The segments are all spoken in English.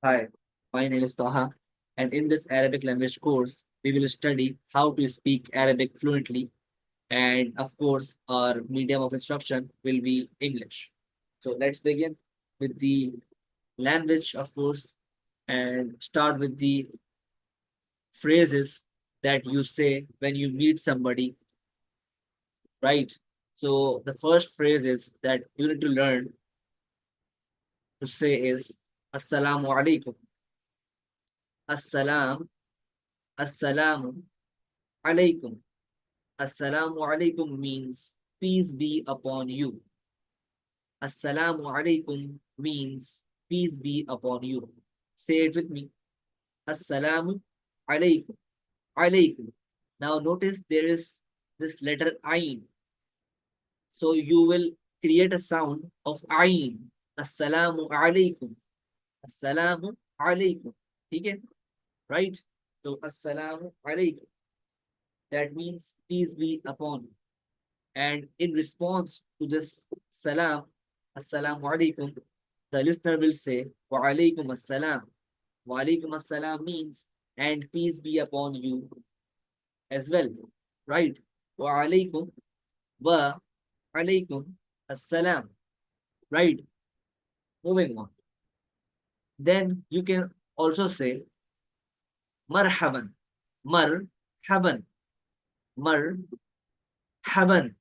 Hi, my name is Taha, and in this Arabic language course, we will study how to speak Arabic fluently. And of course, our medium of instruction will be English. So let's begin with the language, of course, and start with the phrases that you say when you meet somebody, right? So the first phrase is that you need to learn to say is Assalamu alaikum. Assalam, Assalamu alaikum. Assalamu alaikum means peace be upon you. Assalamu alaikum means peace be upon you. Say it with me. Assalamu alaikum. Alaikum. Now notice there is this letter Ain. So you will create a sound of Ain. Assalamu alaikum. Assalamu alaikum. Okay? Right? So Assalamu alaikum. That means peace be upon you. And in response to this salam, assalamu alaikum, the listener will say, wa alaikum assalam. Wa alaikum assalam means, and peace be upon you as well. Right? Wa alaikum wa alaikum assalam. Right? Moving on. Then you can also say marhaban. Marhaban. Marhaban.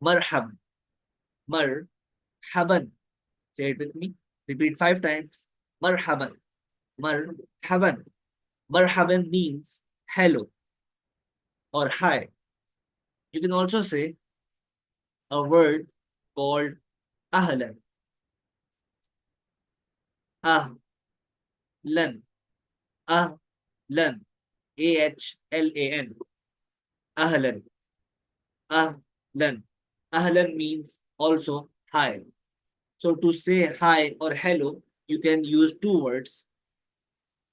Marhab. Marhaban. Say it with me. Repeat 5 times. Marhaban. Marhaban. Marhaban means hello or hi. You can also say a word called ahlan. Ahlan. Ahlan. Ahlan. Ahlan. Ahlan. Ahlan means also hi. So to say hi or hello, you can use 2 words.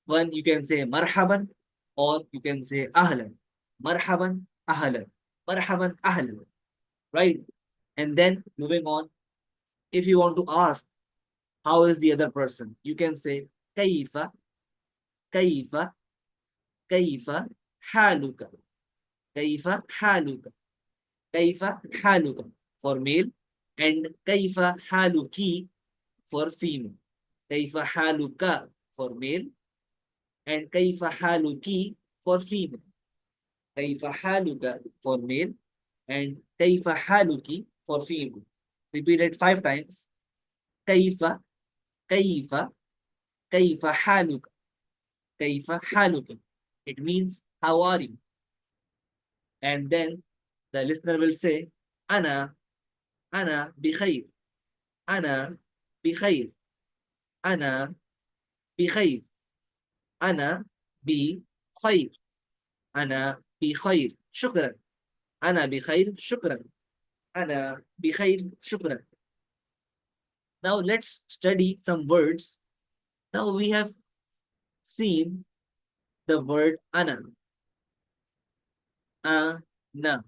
One, you can say marhaban or you can say ahlan. Marhaban, ahlan. Marhaban, ahlan. Right? And then moving on, if you want to ask how is the other person, you can say kaifa, kaifa, kaifa haluka, kaifa haluka, kaifa haluka for male, and kaifa haluki for female. Kaifa haluka for male, and kaifa haluki for female. Kaifa haluka for male, and kaifa haluki for female. Repeat it 5 times. Kaifa, kaifa, kaifa haluka, kaifa haluka. It means how are you? And then the listener will say, Ana, Ana bikhair, Ana bikhair, Ana bikhair, Ana bikhair, Ana bikhair, shukran, Ana bikhair, shukran, Ana bikhair, shukran. Now let's study some words. Now we have seen the word ana. Ana.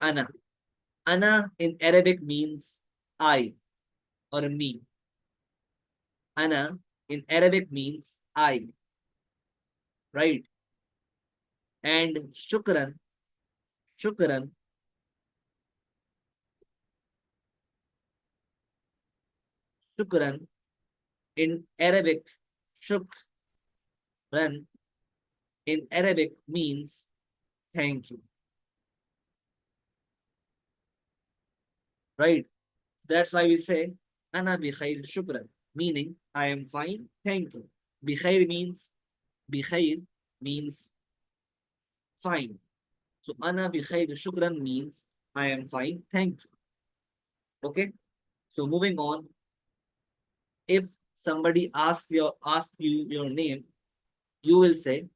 Ana. Ana in Arabic means I or me. Ana in Arabic means I. Right? And shukran, shukran, shukran in Arabic, shukran in Arabic means thank you. Right? That's why we say ana bi khair shukran, meaning I am fine, thank you. Bi khair means fine. So ana bi khair shukran means I am fine, thank you. Okay? So moving on, if somebody asks you your name, you will say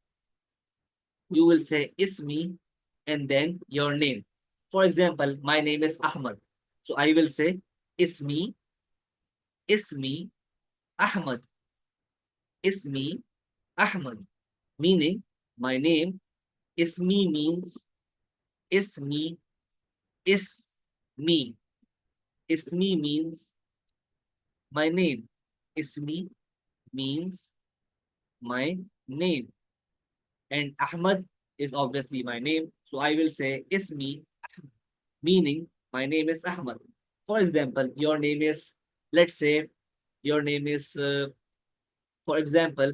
ismi and then your name. For example, my name is Ahmad. So I will say ismi Ahmad, ismi Ahmad, meaning my name. Ismi means ismi, ismi. Ismi means my name. Ismi, means my name. And Ahmad is obviously my name. So I will say ismi, meaning my name is Ahmad. For example, your name is, let's say, your name is, for example,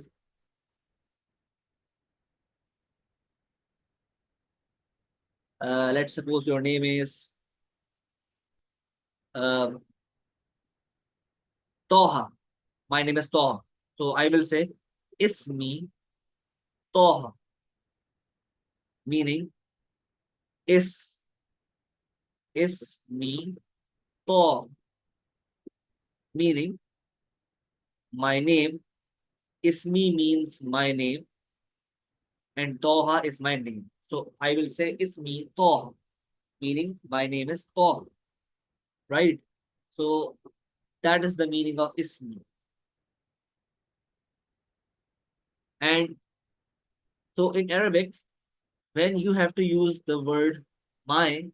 let's suppose your name is um Toha. My name is Toha. So I will say ismi Toha, meaning is ismi Toha, meaning my name. Ismi means my name and Toha is my name. So I will say ismi Toha, meaning my name is Toha, right? So that is the meaning of ismi. And so in Arabic, when you have to use the word my,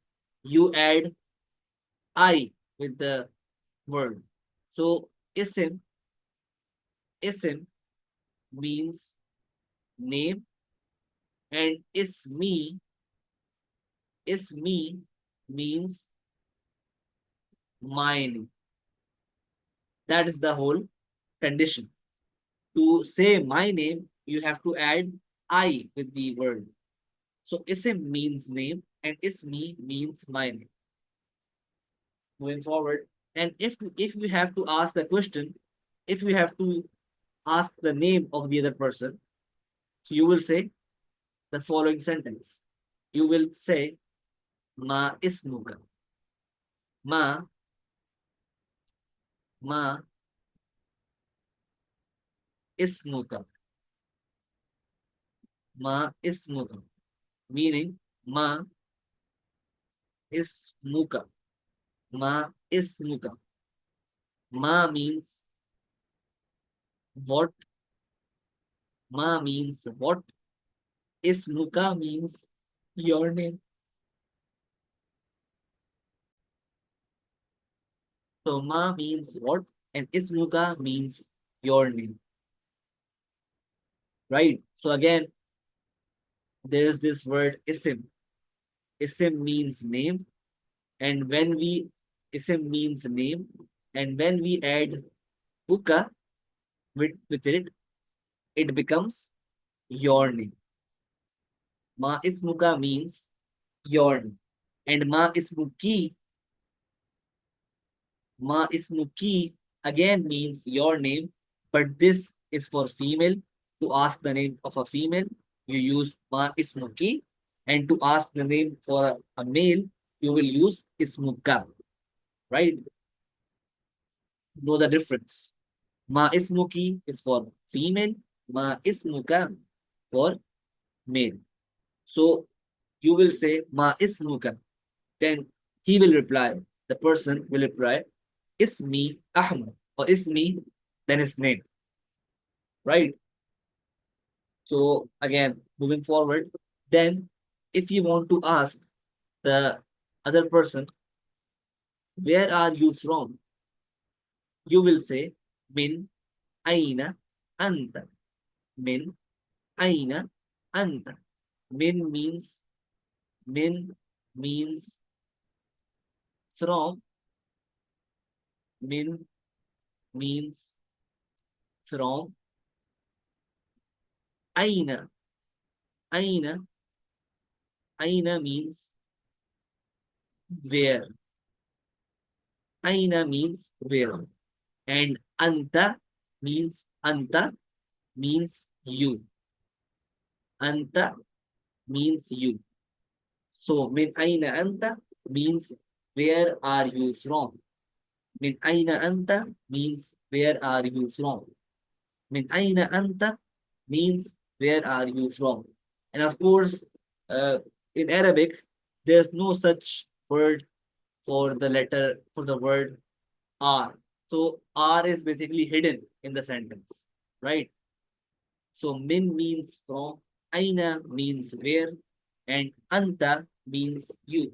you add I with the word. So isim means name, and ismi means my name. That is the whole condition. To say my name, you have to add I with the word. So isim means name and ismi means my name. Moving forward, and if you have to ask the question, if you have to ask the name of the other person, so you will say the following sentence. You will say ma ismuka. Ma ma ismuka. Ma ismuka. Meaning ma ismuka. Ma ismuka. Ma means what? Ma means what? Ismuka means your name. So ma means what? And ismuka means your name. Right? So again, there is this word isim. Isim means name. And when we isim means name, and when we add uka with it, it becomes your name. Ma ismuka means your name. And ma ismuki again means your name, but this is for female. To ask the name of a female, you use ma ismuki, and to ask the name for a male, you will use ismuka, right? Know the difference. Ma ismuki is for female, ma ismuka for male. So you will say ma ismuka, then he will reply, the person will reply, Ismi Ahmad, or Ismi, then his name, right? So again, moving forward, then if you want to ask the other person, where are you from? You will say, Min Aina Anta. Min Aina Anta. Min means Min means from. Min means from. Aina. Aina. Aina means where. Aina means where. And anta means you. Anta means you. So min aina anta means where are you from? Min aina anta means where are you from? Min aina anta means where are you from? And of course, uh, in Arabic, there's no such word for the letter for the word R. So R is basically hidden in the sentence, right? So min means from, aina means where, and anta means you.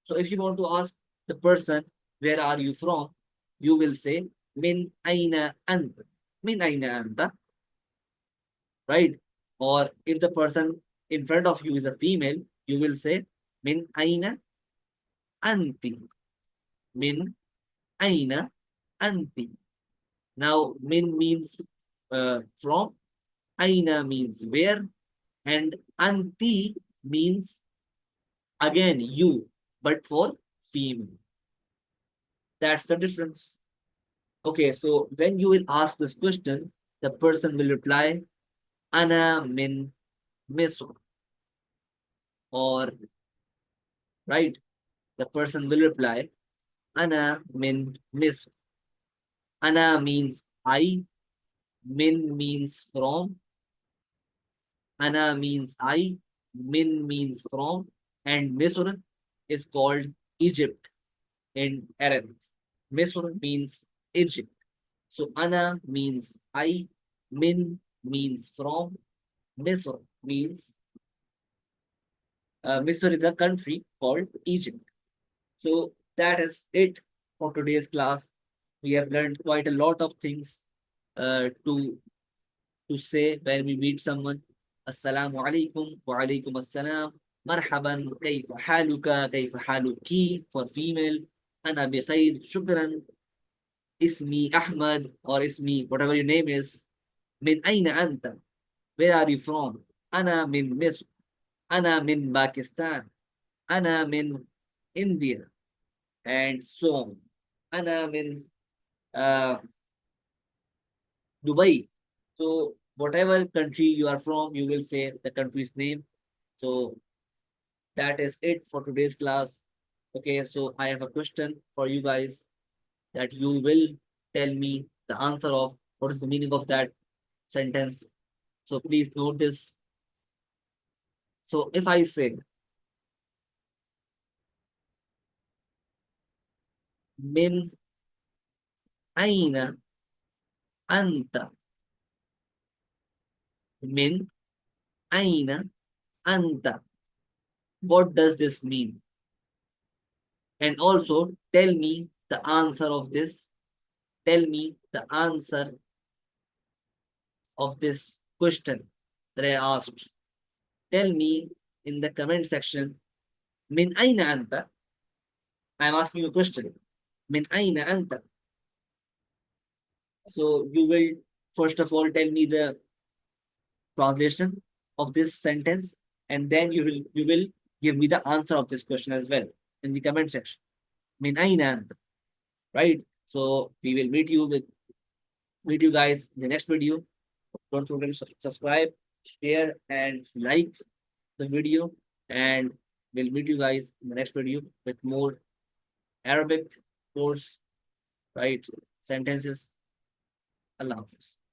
So if you want to ask the person, where are you from? You will say min aina anta. min aina anta, right? Or if the person in front of you is a female, you will say min aina anti, min aina anti. Now, min means from, aina means where, and anti means again you, but for female. That's the difference. Okay, so when you will ask this question, the person will reply, Ana min Misr, or right, the person will reply, Ana min Misr. Ana means I, min means from, Ana means I, min means from, and Misr is called Egypt in Arabic. Misr means Egypt. So Ana means I, min means from, Misr means Misr is a country called Egypt. So that is it for today's class. We have learned quite a lot of things to say when we meet someone. Assalamu alaikum wa alaikum assalam. Marhaban, kayfa haluka, kayfa haluki for female. Ana bi khair, shukran. Ismi Ahmad or Ismi, whatever your name is. Min aina anta? Where are you from? Ana min Misr. Ana min Pakistan. Ana min India. And so on. Ana min uh, Dubai. So whatever country you are from, you will say the country's name. So that is it for today's class. Okay, so I have a question for you guys that you will tell me the answer of what is the meaning of that sentence. So please note this. So if I say min aina anta, min aina anta, what does this mean? And also tell me the answer of this. Tell me the answer of this question that I asked. Tell me in the comment section. Min aina anta? I'm asking you a question. Min aina anta? So you will first of all tell me the translation of this sentence, and then you will give me the answer of this question as well in the comment section. Min aina anta? Right? So we will meet you guys in the next video. Don't forget to subscribe, share, and like the video. And we'll meet you guys in the next video with more Arabic course, right? Sentences. Allah Hafiz.